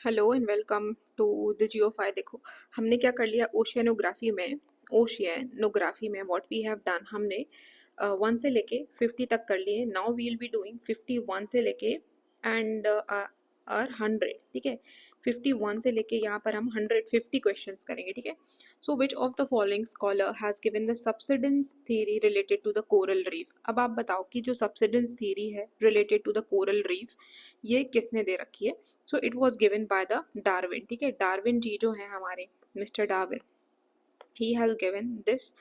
Hello and welcome to the JioFi. देखो हमने क्या कर लिया ओशियनोग्राफी में व्हाट वी हैव डन, हमने 1 से लेके 50 तक कर लिए। Now we will be doing 51 से लेके एंड और 100। ठीक है, 51 से लेके यहाँ पर हम 150 क्वेश्चंस करेंगे। ठीक है, so which of the following scholar has given the subsidence theory related to the coral reef. अब आप बताओ कि जो सबसिडेंस थ्योरी है related to the coral reef ये किसने दे रखी है। So it was given by the Darwin. ठीक है, डार्विन जी जो है हमारे mister Darwin, he has given this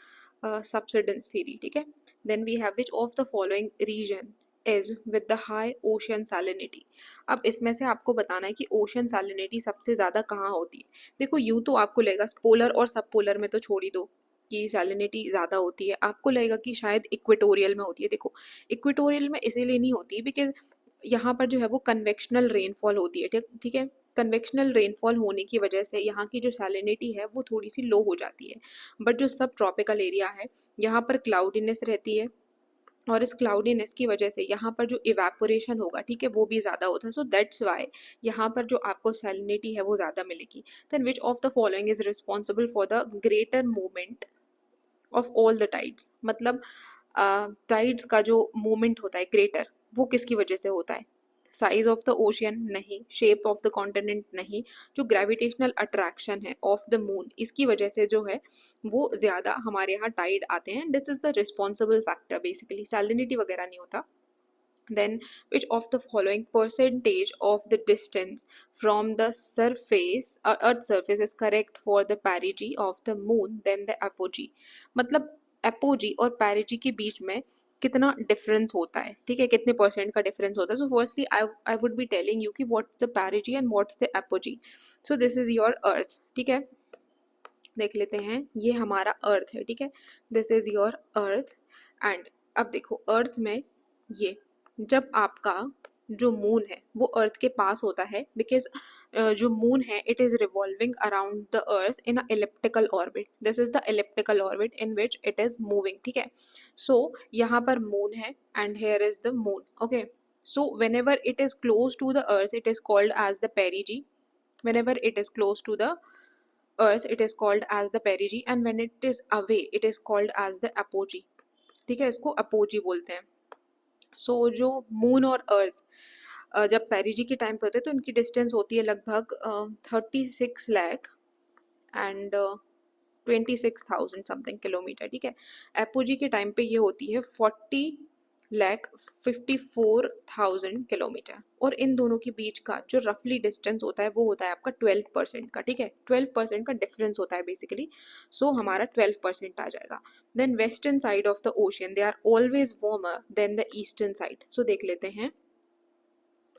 subsidence theory. ठीक है, then we have which of the following region is with the high ocean salinity। अब इसमें से आपको बताना है कि ओशन सैलिनिटी सबसे ज्यादा कहाँ होती है। देखो यूं तो आपको लगेगा पोलर और सब पोलर में तो छोड़ ही दो कि सैलिनिटी ज्यादा होती है, आपको लगेगा कि शायद इक्वेटोरियल में होती है। देखो इक्वेटोरियल में इसीलिए नहीं होती है बिकॉज यहाँ पर जो है वो कन्वेक्शनल रेनफॉल होती है। ठीक है, कन्वेक्शनल रेनफॉल होने की वजह से यहाँ की जो सैलिनिटी है वो थोड़ी सी लो हो जाती है। बट जो सब ट्रॉपिकल एरिया है यहाँ पर क्लाउडीनेस रहती है और इस क्लाउडीनेस की वजह से यहाँ पर जो इवेपोरेशन होगा, ठीक है, वो भी ज़्यादा होता है। सो दैट्स वाई यहाँ पर जो आपको सैलिनिटी है वो ज़्यादा मिलेगी। Then which of the following is responsible for the greater movement of all the tides. मतलब टाइड्स का जो मूवमेंट होता है ग्रेटर, वो किसकी वजह से होता है। साइज ऑफ द ओशियन नहीं, शेप ऑफ द कॉन्टिनेंट नहीं, जो ग्रेविटेशनल अट्रैक्शन है ऑफ द मून, इसकी वजह से जो है वो ज्यादा हमारे यहाँ टाइड आते हैं। This is the responsible factor, basically salinity वगैरह नहीं होता। Then which of the following percentage of the distance from the surface earth surface is correct for the perigee of the moon then the apogee। मतलब apogee और perigee के बीच में कितना difference होता है। ठीक है, कितने परसेंट का डिफरेंस होता है। So firstly I would be telling you कि what's the perigee and what's the apogee। So this is your earth. ठीक है, देख लेते हैं, ये हमारा अर्थ है। ठीक है, this is your earth and अब देखो अर्थ में ये जब आपका जो मून है वो अर्थ के पास होता है बिकॉज जो मून है it is revolving around the earth in a elliptical orbit. This is the elliptical orbit in which it is moving. ठीक है, सो यहाँ पर मून है and here is the moon. Okay, so whenever it is close to the earth it is called as the perigee। whenever it is close to the earth it is called as the perigee and when it is away it is called as the apogee। ठीक है, इसको apogee बोलते हैं। सो जो moon और अर्थ जब पेरिजी के time पे होते हैं तो इनकी डिस्टेंस होती है लगभग 36 लाख एंड 26,000 समथिंग किलोमीटर। ठीक है, एपोजी के टाइम पे ये होती है 40,54,000 किलोमीटर और इन दोनों के बीच का जो रफली डिस्टेंस होता है वो होता है आपका 12% का। ठीक है, 12% का डिफरेंस होता है बेसिकली। सो हमारा 12% आ जाएगा। Then western side of the ocean they are always warmer than the eastern side. So देख लेते हैं,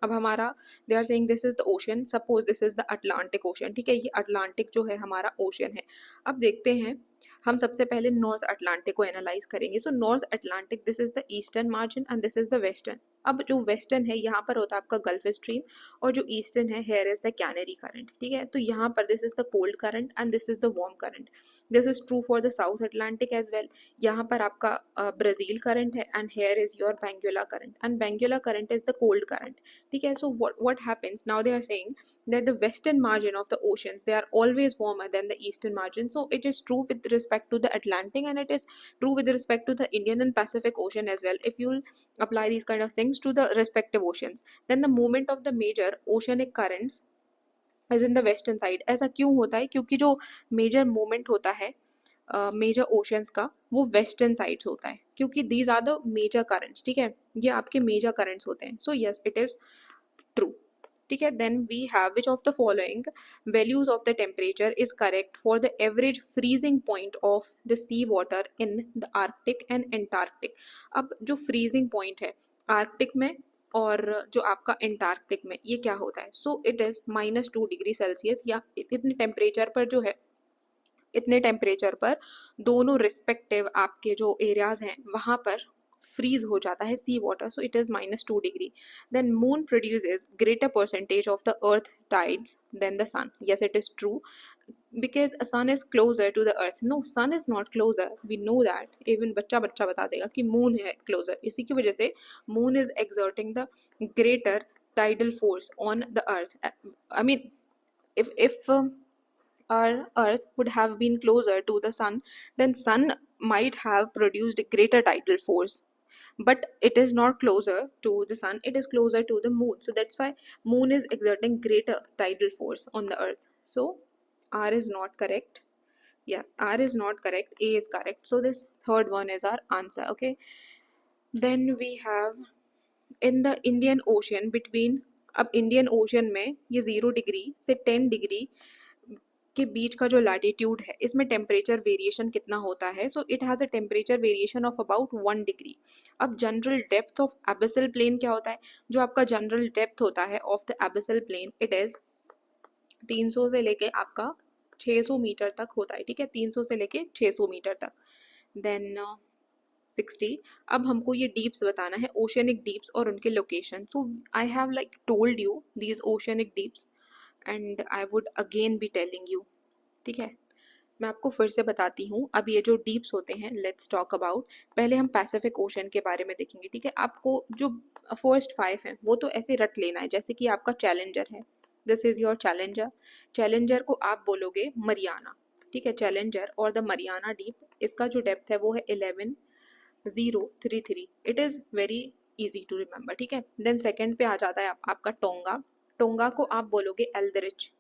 अब हमारा they are saying this is the ocean, suppose this is the Atlantic Ocean. ठीक है, ये अटलांटिक जो है हमारा ओशन है। अब देखते हैं, हम सबसे पहले नॉर्थ अटलांटिक को एनालाइज करेंगे। So north Atlantic this is the eastern margin and this is the western. अब जो वेस्टर्न है यहाँ पर होता है आपका गल्फ स्ट्रीम और जो ईस्टर्न है here is the Canary current. ठीक है, तो यहाँ पर this is the cold current and this is the warm current. This is true for the South Atlantic as well. यहाँ पर आपका ब्राजील करंट है and here is your Benguela current and Benguela current is the cold current. ठीक है, so what happens now, they are saying that the western margin of the oceans they are always warmer than the eastern margin। So it is true with respect to the Atlantic and it is true with respect to the Indian and Pacific Ocean as well, if you'll apply these kind of things to the respective oceans। then the movement of the major oceanic currents is in the western side। ऐसा क्यों होता है, क्योंकि जो major movement होता है major oceans का वो वेस्टर्न साइड्स होता है, क्योंकि these are the major currents. ठीक है, ये आपके मेजर करंट्स होते हैं। So yes it is true. ठीक है, then we have which of the following values of the temperature is correct for the average freezing point of the sea water in the Arctic and Antarctic. अब जो freezing point है Arctic में और जो आपका Antarctic में ये क्या होता है। So it is -2 degree Celsius. या इतने टेम्परेचर पर जो है, इतने टेम्परेचर पर दोनों रिस्पेक्टिव आपके जो एरियाज हैं वहाँ पर फ्रीज हो जाता है sea water. So it is -2 degree. Then moon produces greater percentage of the earth tides than the sun. Yes it is true because sun is closer to the earth। no, sun is not closer, we know that, even बच्चा बच्चा बता देगा कि moon है closer। इसी की वजह से moon is exerting the greater tidal force on the earth। I mean if our earth would have been closer to the sun, then sun might have produced a greater tidal force, but it is not closer to the sun, it is closer to the moon, so that's why moon is exerting greater tidal force on the earth. So R is not correct. Yeah, R is not correct, A is correct, so this third one is our answer. Okay, then we have in the Indian ocean between, अब Indian ocean में ये 0 degree से 10 degree के बीच का जो latitude है इसमें temperature variation कितना होता है, so it has a temperature variation of about 1 degree. अब general depth of abyssal plain क्या होता है, जो आपका जनरल डेप्थ होता है of the abyssal plain, it is 300 से लेके आपका 600 मीटर तक होता है, ठीक है, 300 से लेके 600 मीटर तक। देन 60, अब हमको ये डीप्स बताना है, ओशनिक डीप्स और उनके location. So I have like told you these oceanic deeps and I would again B telling you, ठीक है, मैं आपको फिर से बताती हूँ। अब ये जो डीप्स होते हैं, लेट्स टॉक अबाउट, पहले हम पैसिफिक ओशन के बारे में देखेंगे, ठीक है। आपको जो फर्स्ट 5 हैं वो तो ऐसे रट लेना है, जैसे कि आपका चैलेंजर है, this is your challenger, challenger को आप बोलोगे मरियाना, ठीक है, चैलेंजर और द मरियाना डीप, इसका जो डेप्थ है वो है 11,033, it is very easy to remember, ठीक है। देन सेकेंड पे आ जाता है आपका टोंगा, टोंगा को आप बोलोगे Aldrich,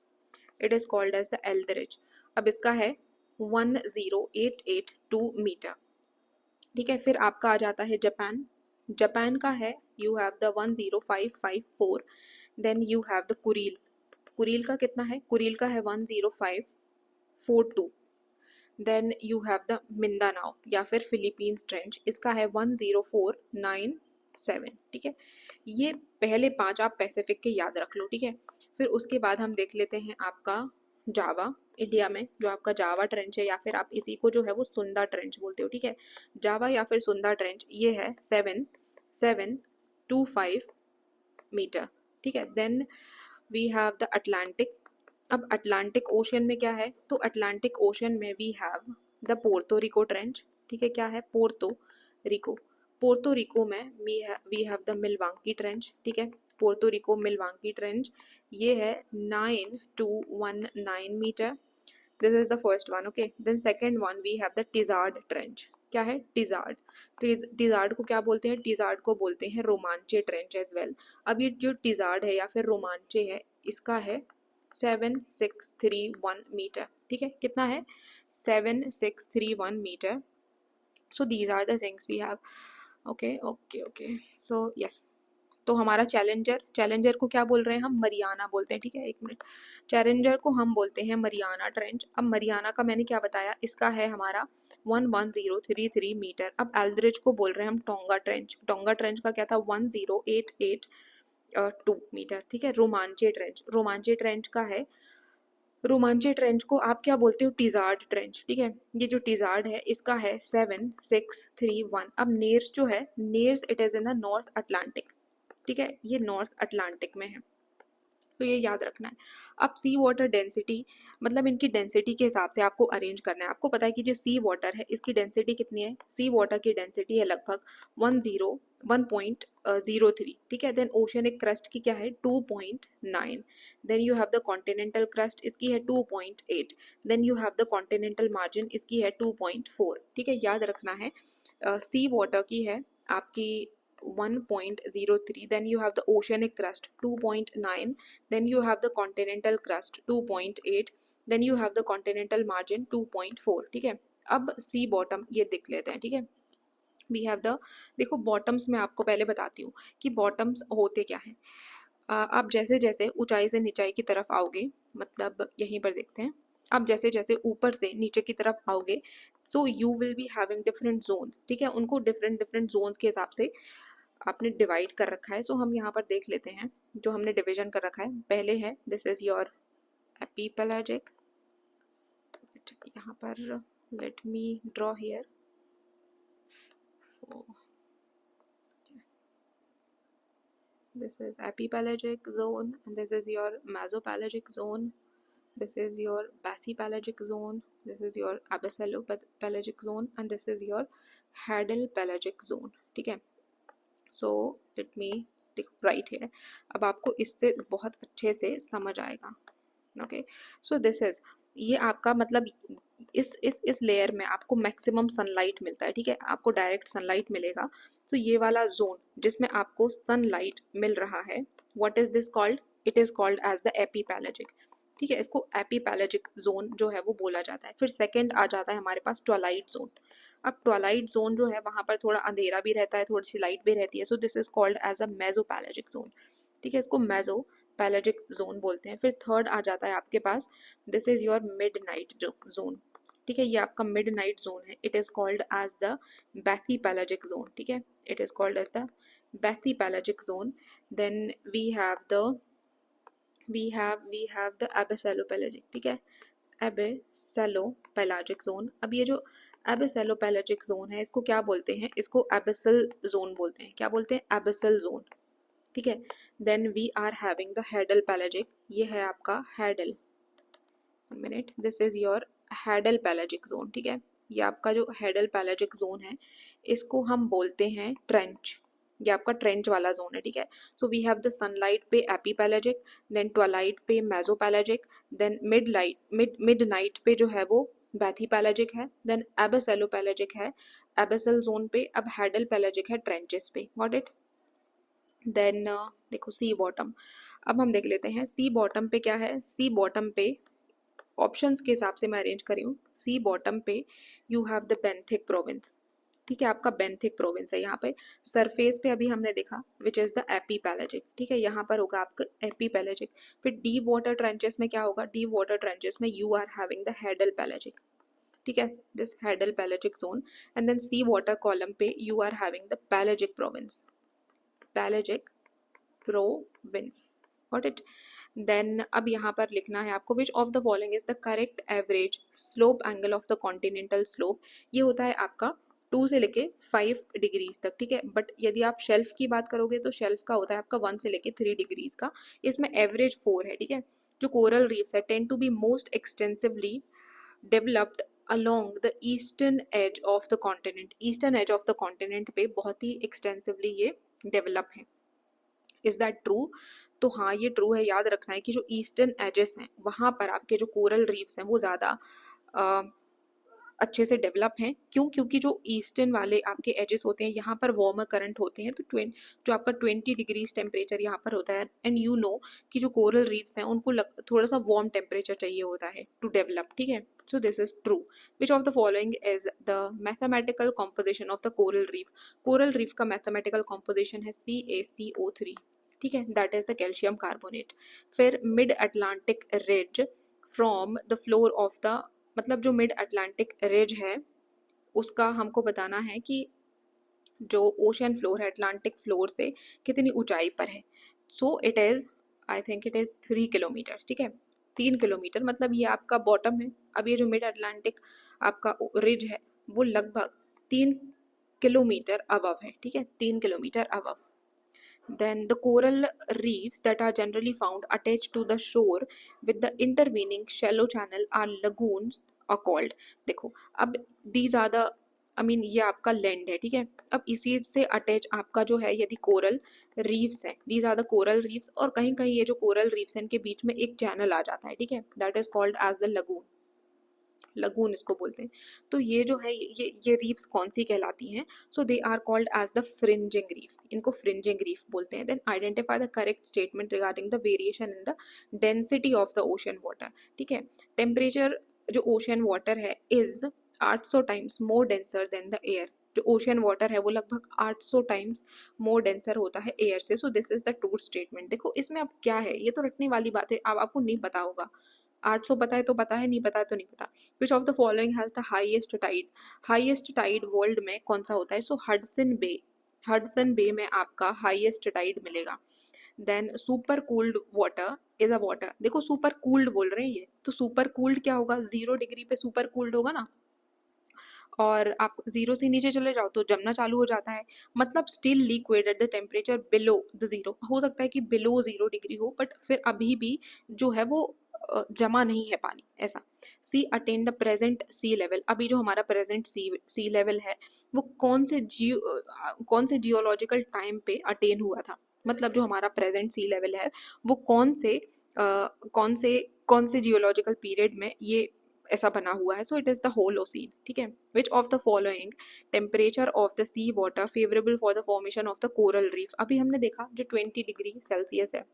it is called as the Aldrich, अब इसका है 10,882 मीटर, ठीक है। फिर आपका आ जाता है जापान, जापान का है you have the 10554, then you have the Kuril, Kuril का कितना है, कुरील का है 10542, then you have the Mindanao या फिर फिलीपींस ट्रेंच, इसका है 10497, ठीक है। ये पहले 5 आप पैसिफिक के याद रख लो, ठीक है। फिर उसके बाद हम देख लेते हैं आपका जावा, इंडिया में जो आपका जावा ट्रेंच है, या फिर आप इसी को जो है वो सुंदा ट्रेंच बोलते हो, ठीक है, जावा या फिर सुंदा ट्रेंच, ये है 7725 मीटर, ठीक है। Then we have the Atlantic, अब अटलांटिक ओशन में क्या है, तो अटलांटिक ओशन में we have the Puerto Rico trench, ठीक है, क्या है, पोर्तो रिको, पोर्तो रिको में we have the Milwaukee trench, ठीक है, पोर्तो रिको मिलवांकी ट्रेंच, ये है 9219 metre, this is the first one. Okay, then second one we have the Tizard trench, क्या है, टिजार्ड, टिजार्ड को क्या बोलते हैं, टिजार्ड को बोलते हैं रोमांचे ट्रेंच एज वेल। अब ये जो टिजार्ड है या फिर रोमांचे है, इसका है 7631 मीटर, ठीक है, कितना है, 7631 मीटर। So these are the things we have. Okay okay okay, so yes, तो हमारा चैलेंजर, चैलेंजर को क्या बोल रहे हैं हम, मरियाना बोलते हैं, ठीक है, एक मिनट, चैलेंजर को हम बोलते हैं मरियाना ट्रेंच। अब मरियाना का मैंने क्या बताया, इसका है हमारा 11033 मीटर। अब एल्ड्रिच को बोल रहे हैं हम टोंगा ट्रेंच, टोंगा ट्रेंच का क्या था 10,882 मीटर, ठीक है। रोमांचे ट्रेंच, रोमांचे ट्रेंच का है, रोमांचे ट्रेंच को आप क्या बोलते हो, टिजार्ड ट्रेंच, ठीक है, ये जो टिजार्ड है इसका है 7631। अब नेर्स जो है, Nares it is in the North Atlantic, ठीक है, ये नॉर्थ अटलांटिक में है, तो ये याद रखना है। अब सी वाटर डेंसिटी, मतलब इनकी डेंसिटी के हिसाब से आपको अरेंज करना है। आपको पता है कि जो सी वाटर है इसकी डेंसिटी कितनी है, सी वाटर की डेंसिटी है लगभग 1.03, ठीक है। देन ओशनिक क्रस्ट की क्या है 2.9, then you have the continental crust, इसकी है 2.8, then you have the continental margin, इसकी है 2.4, ठीक है, याद रखना है। सी वाटर की है आपकी 1.03, then you have the oceanic crust 2.9, then you have the continental crust 2.8, then you have the continental margin 2.4, ठीक है। अब सी बॉटम ये देख लेते हैं, ठीक है, वी हैव द, देखो बॉटम्स में आपको पहले बताती हूँ कि बॉटम्स होते क्या हैं। आप जैसे जैसे ऊंचाई से नीचाई की तरफ आओगे, मतलब यहीं पर देखते हैं, आप जैसे जैसे ऊपर से नीचे की तरफ आओगे, so you will be having different zones, ठीक है, उनको डिफरेंट डिफरेंट जोन्स के हिसाब से आपने डिवाइड कर रखा है। सो हम यहाँ पर देख लेते हैं जो हमने डिवीजन कर रखा है। पहले है दिस इज योर एपीपेलाजिक, यहाँ पर let me draw here, this is epipelagic zone and this is your mesopelagic zone, this is your bathypelagic zone, this is your abyssalo-pelagic zone and this is your hadal-pelagic zone, ठीक है। So let me right here, अब आपको इससे बहुत अच्छे से समझ आएगा। ओके, सो दिस इज, ये आपका मतलब इस लेयर में आपको मैक्सिमम सनलाइट मिलता है, ठीक है, आपको डायरेक्ट सनलाइट मिलेगा। तो ये वाला जोन जिसमें आपको सनलाइट मिल रहा है, what is this called, it is called as the epipelagic, ठीक है, इसको एपीपैलेजिक जोन जो है वो बोला जाता है। फिर सेकंड आ जाता है हमारे पास ट्वाइलाइट जोन। अब ट्वाइलाइट जोन जो है वहां पर थोड़ा अंधेरा भी रहता है, थोड़ी सी लाइट भी रहती है, so this is called as a mesopelagic zone, ठीक है, इसको मेसो पैलेजिक जोन बोलते हैं। फिर थर्ड आ जाता है आपके पास, this is your midnight zone, ठीक है, ये आपका मिड नाइट जोन है, it is called as the bathypelagic zone, ठीक है, it is called as the bathypelagic zone. Then we have the abyssopelagic, ठीक है, एबेसेलोपेलाजिक जोन। अब ये जो एबेसेलोपेलाजिक जोन है इसको क्या बोलते हैं, इसको एबेसल जोन बोलते हैं, क्या बोलते हैं, एबेसल जोन, ठीक है। Then we are having the hadal pelagic, ये है आपका hadal, 1 minute, this is your hadal pelagic zone, ठीक है, ये आपका जो हैडल पैलेजिक जोन है इसको हम बोलते हैं ट्रेंच, ये आपका ट्रेंच वाला जोन है, ठीक है। So we have the sunlight पे एपीपैलेजिक, देन ट्वाइलाइट पे मेसोपैलेजिक, देन मिड नाइट पे जो है वो बैथीपैलेजिक है, देन एबेसेलोपैलेजिक है एबेसल जोन पे, अब हैडल पैलेजिक है ट्रेंचेस पे, गॉट इट। देन देखो सी बॉटम, अब हम देख लेते हैं सी बॉटम पे क्या है। सी बॉटम पे ऑप्शंस के हिसाब से मैं अरेंज करी हूँ। सी बॉटम पे you have the benthic province, ठीक है, आपका बेंथिक प्रोविंस है यहाँ पे। सरफेस पे अभी हमने देखा विच इज द एपीपैलेजिक, ठीक है, यहाँ पर होगा आपका एपीपैलेजिक। फिर डीप वाटर ट्रेंचेस में क्या होगा, डीप वाटर ट्रेंचेस में you are having the hadal pelagic, ठीक है, this hadal pelagic zone. And then sea water column पे you are having the pelagic province, pelagic province, got it. Then अब यहाँ पर लिखना है आपको, which of the following is the correct average slope angle of the continental slope. ये होता है आपका 2 से लेके 5 डिग्रीज तक, ठीक है, बट यदि आप शेल्फ की बात करोगे तो शेल्फ का होता है आपका 1 से लेके 3 डिग्रीज का, इसमें एवरेज 4 है, ठीक है। जो कोरल रीफ्स है tend to be most extensively developed along the eastern edge of the continent, eastern edge of the continent पे बहुत ही एक्सटेंसिवली ये डेवलप है। इज दैट ट्रू, तो हाँ ये ट्रू है। याद रखना है कि जो ईस्टर्न एजेस हैं वहाँ पर आपके जो कोरल रीफ्स हैं वो ज़्यादा अच्छे से डेवलप हैं। क्यों, क्योंकि जो ईस्टर्न वाले आपके एजेस होते हैं यहाँ पर वार्मर करंट होते हैं, तो जो आपका 20 डिग्रीज टेम्परेचर यहाँ पर होता है, एंड यू नो कि जो कोरल रीफ्स हैं उनको थोड़ा सा वार्म टेम्परेचर चाहिए होता है टू डेवलप, ठीक है। So this is true. Which of the following is the mathematical composition of the coral reef. Coral reef का मैथमेटिकल कॉम्पोजिशन है CaCO3, ठीक है, that is the calcium carbonate. फिर mid Atlantic ridge from the floor of the, मतलब जो mid Atlantic ridge है उसका हमको बताना है कि जो ओशन फ्लोर है अटलांटिक फ्लोर से कितनी ऊंचाई पर है। So it is, I think it is 3 kilometres, ठीक है, 3 किलोमीटर, मतलब ये आपका बॉटम है। अब ये जो मिड अटलांटिक आपका रिज है वो लगभग 3 किलोमीटर अबव है, ठीक है, 3 kilometre above. Then the coral reefs that are generally found attached to the shore with the intervening shallow channel are lagoons are called। देखो अब these are the, I mean ये आपका लैंड है, ठीक है। अब इसी से अटैच आपका जो है यदि कोरल रीफ्स है, these are the coral reefs, और कहीं कहीं ये जो कोरल रीफ्स है इनके बीच में एक चैनल आ जाता है, ठीक है, that is called as the lagoon, lagoon इसको बोलते हैं। तो ये जो है ये रीफ्स कौन सी कहलाती हैं, so they are called as the fringing reef, इनको फ्रिंजिंग रीफ बोलते हैं। Then identify the correct statement regarding the variation in the density of the ocean water, ठीक है। टेम्परेचर जो ओशन वाटर है is 800 times more denser than the air, जो ocean water है वो लगभग 800 टाइम्स मोर डेंसर होता है एयर से। सो this is the true statement. देखो इसमें अब क्या है, ये तो रटने वाली बात है, अब आपको नहीं पता होगा, 800 पता है तो पता है, नहीं पता है तो नहीं पता। Which of the following has the highest tide, highest tide world में कौन सा होता है, सो हडसन बे, हडसन बे में आपका हाईएस्ट टाइड मिलेगा। Then super cooled water is a water, देखो सुपर कूल्ड बोल रहे हैं ये, तो सुपर कूल्ड क्या होगा, 0 डिग्री पे सुपर कूल्ड होगा ना, और आप 0 से नीचे चले जाओ तो जमना चालू हो जाता है, मतलब still liquid at the temperature below the 0। हो सकता है कि बिलो 0 डिग्री हो बट फिर अभी भी जो है वो जमा नहीं है पानी, ऐसा। Sea attain the present sea level, अभी जो हमारा प्रेजेंट सी लेवल है वो कौन से जियोलॉजिकल टाइम पे अटेन हुआ था, मतलब जो हमारा प्रेजेंट सी लेवल है वो कौन से कौन से जियोलॉजिकल पीरियड में ये ऐसा बना हुआ है. So it is the Holocene. ठीक है. Which of the following temperature of the sea water favourable for the formation of the coral reef. अभी हमने देखा जो 20 डिग्री सेल्सियस है.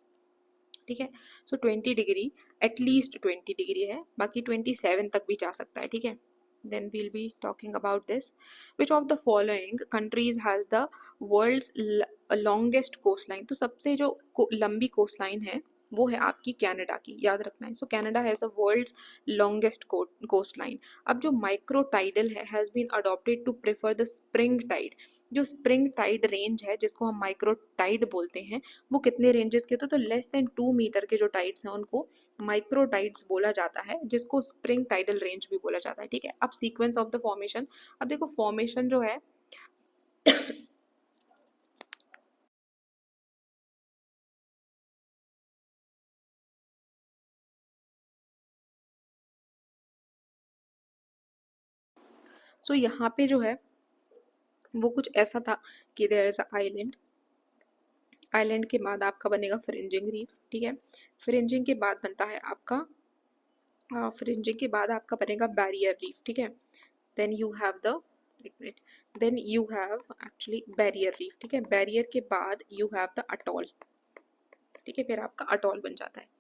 ठीक है. सो 20 डिग्री, एटलीस्ट 20 डिग्री है, बाकी 27 तक भी जा सकता है. ठीक है. then we'll be talking about this. Which of the following countries has the world's longest coastline? तो सबसे जो लंबी कोस्टलाइन है वो है आपकी कनाडा की, याद रखना है. So Canada has the world's longest coastline. अब जो माइक्रो टाइडल है has been adopted to prefer the spring tide. जो स्प्रिंग टाइड रेंज है जिसको हम माइक्रो टाइड बोलते हैं वो कितने रेंजेस के होते हैं? तो लेस देन 2 मीटर के जो टाइड्स हैं उनको माइक्रो टाइड्स बोला जाता है, जिसको स्प्रिंग टाइडल रेंज भी बोला जाता है. ठीक है. अब सीक्वेंस ऑफ द फॉर्मेशन. अब देखो फॉर्मेशन जो है सो यहाँ पे जो है वो कुछ ऐसा था कि there is a island. Island के बाद आपका बनेगा फ्रिंजिंग रीफ. ठीक है. फ्रिंजिंग के बाद बनता है आपका फ्रिंजिंग के बाद आपका बनेगा बैरियर रीफ. ठीक है. देन यू हैव द एक minute then you have actually barrier reef. ठीक है. बैरियर के बाद यू हैव द अटॉल. ठीक है. फिर आपका अटॉल बन जाता है.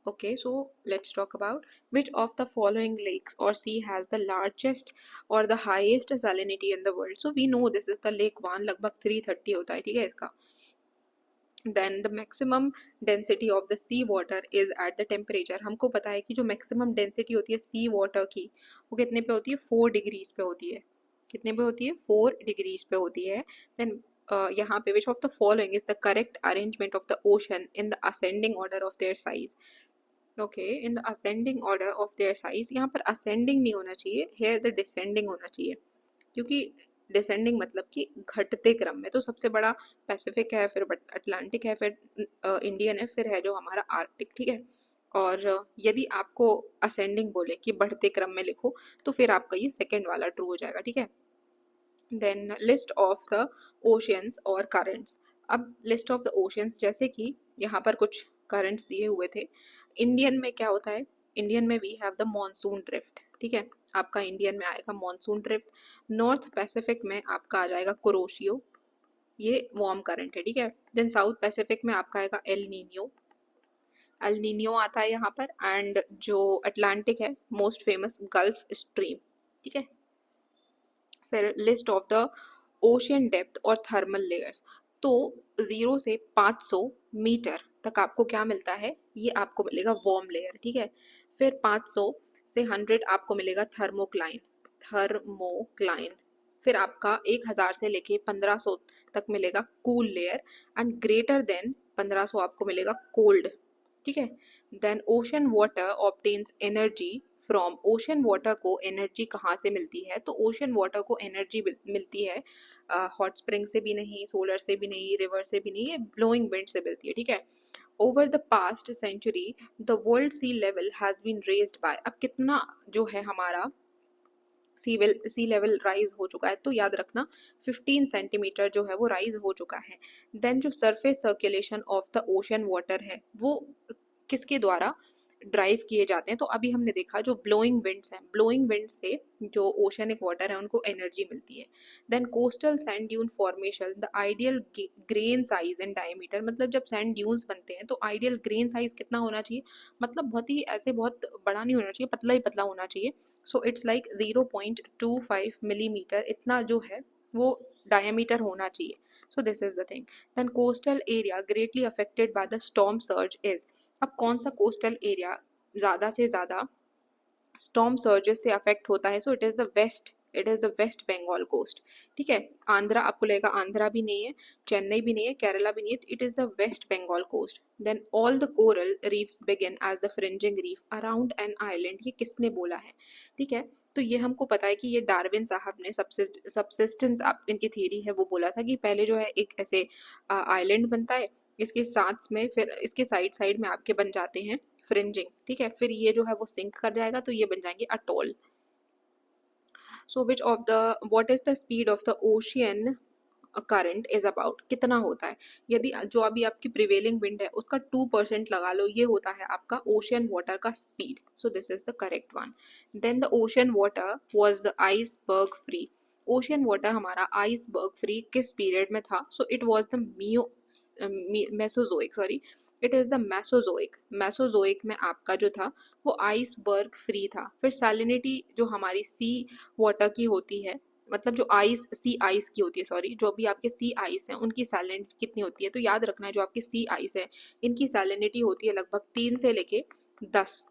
Okay, so let's talk about which of the following lakes or sea has the largest or the highest salinity in the world. So we know this is the lake Van, लगभग 330 होता है. ठीक है. इसका then the maximum density of the sea water is at the temperature. हमको पता है कि जो maximum density होती है sea water की वो कितने पे होती है? 4 डिग्रीज पे होती है. कितने पे होती है? 4 डिग्रीज पे होती है. then यहाँ पे which of the following is the correct arrangement of the ocean in the ascending order of their size. Okay. In the ascending order of their size. यहाँ पर असेंडिंग नहीं होना चाहिए, हेयर द डिसेंडिंग होना चाहिए, क्योंकि डिसेंडिंग मतलब कि घटते क्रम में. तो सबसे बड़ा पैसिफिक है, फिर अटलांटिक है, फिर इंडियन है, फिर है जो हमारा आर्कटिक. ठीक है. और यदि आपको असेंडिंग बोले कि बढ़ते क्रम में लिखो तो फिर आपका ये सेकेंड वाला ट्रू हो जाएगा. ठीक है. Then list of the oceans और करंट्स. अब लिस्ट ऑफ द ओशियंस, जैसे कि यहाँ पर कुछ करंट्स दिए हुए थे. इंडियन में क्या होता है? इंडियन में we have the monsoon drift. ठीक है. आपका इंडियन में आएगा मॉनसून ड्रिफ्ट. नॉर्थ पैसिफिक में आपका आ जाएगा कुरोशियो, ये वार्म करंट है. ठीक है. देन साउथ पैसिफिक में आपका आएगा एल नीनियो. एल नीनियो आता है यहाँ पर. एंड जो अटलांटिक है मोस्ट फेमस गल्फ स्ट्रीम. ठीक है. फिर list of the ocean depth और थर्मल लेयर्स. तो 0 से 500 मीटर तक आपको क्या मिलता है? ये आपको मिलेगा वार्म लेयर. ठीक है. फिर 500 से 100 आपको मिलेगा थर्मोक्लाइन. थर्मोक्लाइन. फिर आपका 1000 से लेके 1500 तक मिलेगा cool layer. And greater than 1500 आपको मिलेगा कोल्ड. ठीक है. Then ocean water obtains energy from. Ocean water को एनर्जी कहाँ से मिलती है? तो ओशन वाटर को एनर्जी मिलती है हॉट स्प्रिंग से भी नहीं, सोलर से भी नहीं, रिवर से भी नहीं, ये ब्लोइंग विंड से मिलती है. ठीक है. Over the past century the world sea level has been raised by. अब कितना जो है हमारा सी लेवल राइज हो चुका है? तो याद रखना 15 सेंटीमीटर जो है वो राइज हो चुका है. देन जो surface circulation of the ocean water है वो किसके द्वारा ड्राइव किए जाते हैं? तो अभी हमने देखा जो ब्लोइंग विंड्स हैं, ब्लोइंग विंड से जो ओशनिक वाटर है उनको एनर्जी मिलती है. Then coastal sand dune formation the ideal grain size and diameter. मतलब जब सैंड ड्यून्स बनते हैं तो आइडियल ग्रेन साइज कितना होना चाहिए? मतलब बहुत ही ऐसे बहुत बड़ा नहीं होना चाहिए, पतला ही पतला होना चाहिए. सो इट्स लाइक 0.25 मिलीमीटर इतना जो है वो डायमीटर होना चाहिए. So this is the thing. Then coastal area greatly affected by the storm surge is. अब कौन सा कोस्टल एरिया ज़्यादा से ज़्यादा स्टॉर्म सर्जेस से अफेक्ट होता है? So it is the west. It is the West Bengal coast. ठीक है. आंध्रा आपको लगेगा आंध्रा भी नहीं है, चेन्नई भी नहीं है, केरला भी नहीं है. It is the West Bengal coast. Then all the coral reefs begin as the fringing reef around an island. ये किसने बोला है? ठीक है. तो ये हमको पता है कि ये डार्विन साहब ने सबसिस्टेंस इनकी थ्योरी है वो बोला था कि पहले जो है एक ऐसे आइलैंड बनता है, इसके साथ में फिर इसके साइड साइड में आपके बन जाते हैं फ्रिंजिंग. ठीक है. फिर ये जो है वो सिंक कर जाएगा तो ये बन जाएंगे atoll. So which of the what is the speed of the ocean current is about कितना होता है, यदि जो अभी आपकी प्रिवेलिंग विंड है उसका 2% लगा लो, ये होता है आपका ओशियन वाटर का speed. So this is the correct one. Then the ocean water was the iceberg free. Ocean water हमारा आइसबर्ग फ्री किस पीरियड में था? So it was the Mesozoic, sorry, it is the Mesozoic. Mesozoic में आपका जो था वो iceberg free था. फिर सैलिनिटी जो हमारी सी वाटर की होती है, मतलब जो आइस सी आइस की होती है, सॉरी, जो भी आपके सी आइस हैं उनकी सैलिनिटी कितनी होती है? तो याद रखना है जो आपके सी आइस है इनकी सैलिनिटी होती है लगभग 3 से लेके 10,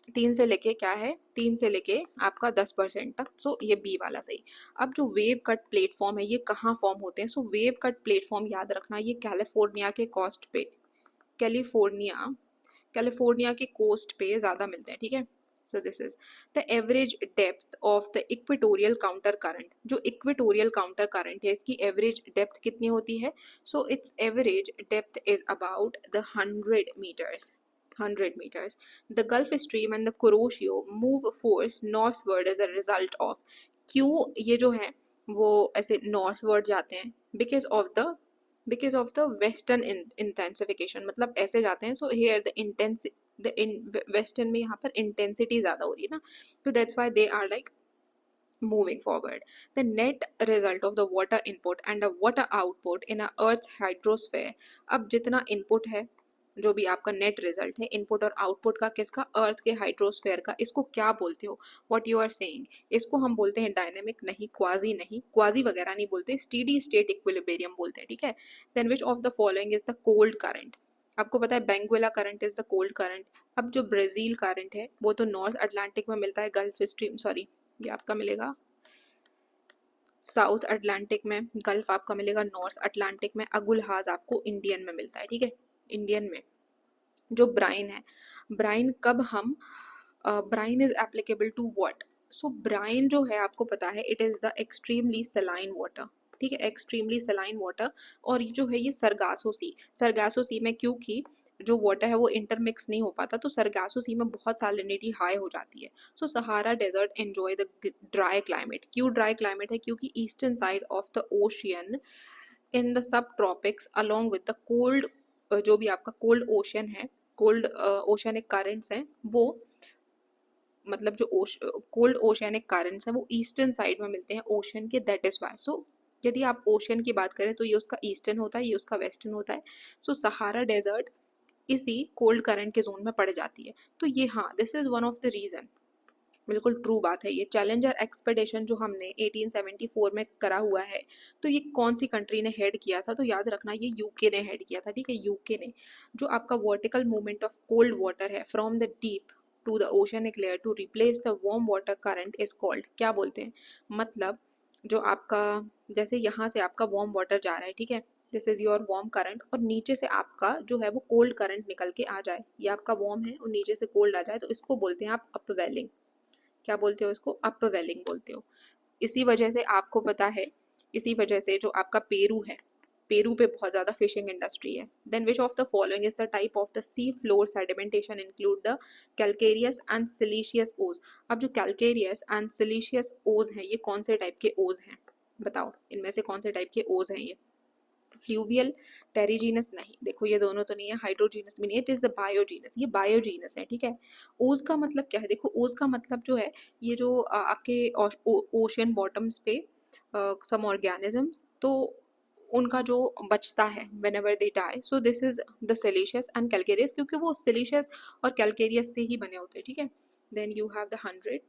3 से लेके क्या है, 3 से लेके आपका 10% तक. सो ये बी वाला सही. अब जो वेव कट प्लेटफॉर्म है ये कहाँ फॉर्म होते हैं? सो वेव कट प्लेटफॉर्म याद रखना ये कैलिफोर्निया के कोस्ट पे, कैलिफोर्निया कैलिफोर्निया के कोस्ट पे ज़्यादा मिलते हैं, ठीक है. So this is the average depth of the equatorial counter current. जो इक्वेटोरियल काउंटर करंट है इसकी एवरेज डेप्थ कितनी होती है? So it's average depth is about the 100 meters. 100 meters. The Gulf Stream and the Kuroshio move force northward as a result of. क्यों ये जो है वो ऐसे नॉर्थवर्ड जाते हैं? Because of the western intensification, मतलब ऐसे जाते हैं. सो हेयर द वेस्टर्न में यहाँ पर इंटेंसिटी ज़्यादा हो रही है ना, तो that's why they are like moving forward. The net result of the water input and the water output in a earth's hydrosphere. अब जितना input है, जो भी आपका नेट रिजल्ट है इनपुट और आउटपुट का, किसका? अर्थ के हाइड्रोस्फेयर का. इसको क्या बोलते हो? व्हाट यू आर सेइंग, इसको हम बोलते हैं डायनेमिक नहीं, क्वाजी नहीं, क्वाजी वगैरह नहीं बोलते, स्टेडी स्टेट इक्विलिब्रियम बोलते हैं, ठीक है. Then which of the following is the cold current? आपको पता है Benguela current is the cold current. अब जो ब्राजील करंट है वो तो नॉर्थ अटलांटिक में मिलता है, गल्फ स्ट्रीम, सॉरी, ये आपका मिलेगा साउथ अटलांटिक में, गल्फ आपका मिलेगा नॉर्थ अटलांटिक में, अगुलहाज आपको इंडियन में मिलता है, ठीक है. इंडियन में जो ब्राइन है, ब्राइन कब हम, brine is applicable to what? So brine जो है आपको पता है it is the extremely saline water, ठीक है, एक्सट्रीमली सलाइन वाटर. और ये जो है ये सरगासो सी में, क्योंकि जो वाटर है वो इंटरमिक्स नहीं हो पाता, तो सरगासो सी में बहुत सैलिनिटी हाई हो जाती है. सो सहारा desert enjoy the dry climate. क्यों ड्राई क्लाइमेट है? क्योंकि eastern side of the ocean in the subtropics along with the cold, जो भी आपका कोल्ड ओशन है, कोल्ड ओशनिक करंट्स हैं वो, मतलब जो कोल्ड ओशनिक करंट्स हैं वो ईस्टर्न साइड में मिलते हैं ओशन के, दैट इज वाई. सो यदि आप ओशन की बात करें तो ये उसका ईस्टर्न होता है, ये उसका वेस्टर्न होता है. सो सहारा डेजर्ट इसी कोल्ड करंट के जोन में पड़ जाती है. तो ये, हाँ, this is one of the reason. बिल्कुल ट्रू बात है ये. चैलेंजर एक्सपेडिशन जो हमने 1874 में करा हुआ है, तो ये कौन सी कंट्री ने हेड किया था? तो याद रखना ये यूके ने हेड किया था, ठीक है, यूके ने. जो आपका vertical movement of cold water है from the deep to the oceanic layer to replace the warm water current is called, क्या बोलते हैं? मतलब जो आपका, जैसे यहाँ से आपका वार्म वाटर जा रहा है, ठीक है, this is your warm current, और नीचे से आपका जो है वो कोल्ड करंट निकल के आ जाए, ये आपका वार्म है और नीचे से कोल्ड आ जाए, तो इसको बोलते हैं आप अपवेलिंग. क्या बोलते हो इसको? अपवेलिंग बोलते हो. इसी वजह से आपको पता है, इसी वजह से जो आपका पेरू है, पेरू पे बहुत ज़्यादा फिशिंग इंडस्ट्री है. Then which of the following is the type of the sea floor sedimentation include the calcareous and siliceous ooze. अब जो कैलकेरियस एंड सिलीशियस ओज हैं ये कौन से टाइप के ओज हैं? बताओ इनमें से कौन से टाइप के ओज हैं ये? फ्लूवियल, टेरिजीनस नहीं, देखो ये दोनों तो नहीं है, हाइड्रोजीनस भी नहीं है, इट इज द बायोजीनस, ये बायोजीनस है, ठीक है. ओज का मतलब क्या है? देखो ओज का मतलब जो है ये जो आपके ओशियन बॉटम्स पे सम ऑर्गेनिजम्स, तो उनका जो बचता है whenever they die, so this is the siliceous and calcareous, क्योंकि वो सिलीशियस और कैलकेरियस से ही बने होते हैं, ठीक है. Then you have the 100.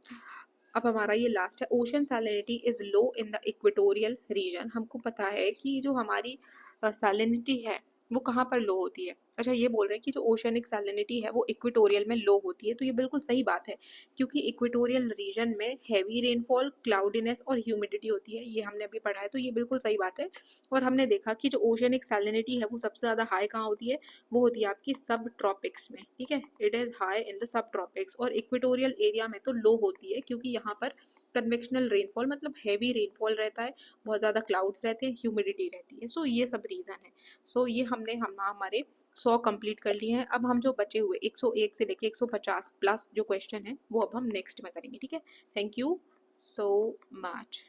अब हमारा ये लास्ट है, ocean salinity is low in the equatorial region. हमको पता है कि जो हमारी सैलिनिटी है वो कहाँ पर लो होती है? अच्छा, ये बोल रहे हैं कि जो ओशनिक सैलिनिटी है वो इक्वेटोरियल में लो होती है, तो ये बिल्कुल सही बात है, क्योंकि इक्वेटोरियल रीजन में हैवी रेनफॉल, क्लाउडीनेस और ह्यूमिडिटी होती है, ये हमने अभी पढ़ा है, तो ये बिल्कुल सही बात है. और हमने देखा कि जो ओशनिक सैलिनिटी है वो सबसे ज़्यादा हाई कहाँ होती है? वो होती है आपकी सब ट्रॉपिक्स में, ठीक है, it is high in the सब ट्रॉपिक्स. और इक्वेटोरियल एरिया में तो लो होती है, क्योंकि यहाँ पर कन्वेक्शनल रेनफॉल, मतलब हैवी रेनफॉल रहता है, बहुत ज़्यादा क्लाउड्स रहते हैं, ह्यूमिडिटी रहती है. सो ये सब रीज़न है. सो ये हमने हमारे 100 कंप्लीट कर लिए हैं. अब हम जो बचे हुए 101 से लेके 150 प्लस जो क्वेश्चन है वो अब हम नेक्स्ट में करेंगे, ठीक है. Thank you so much.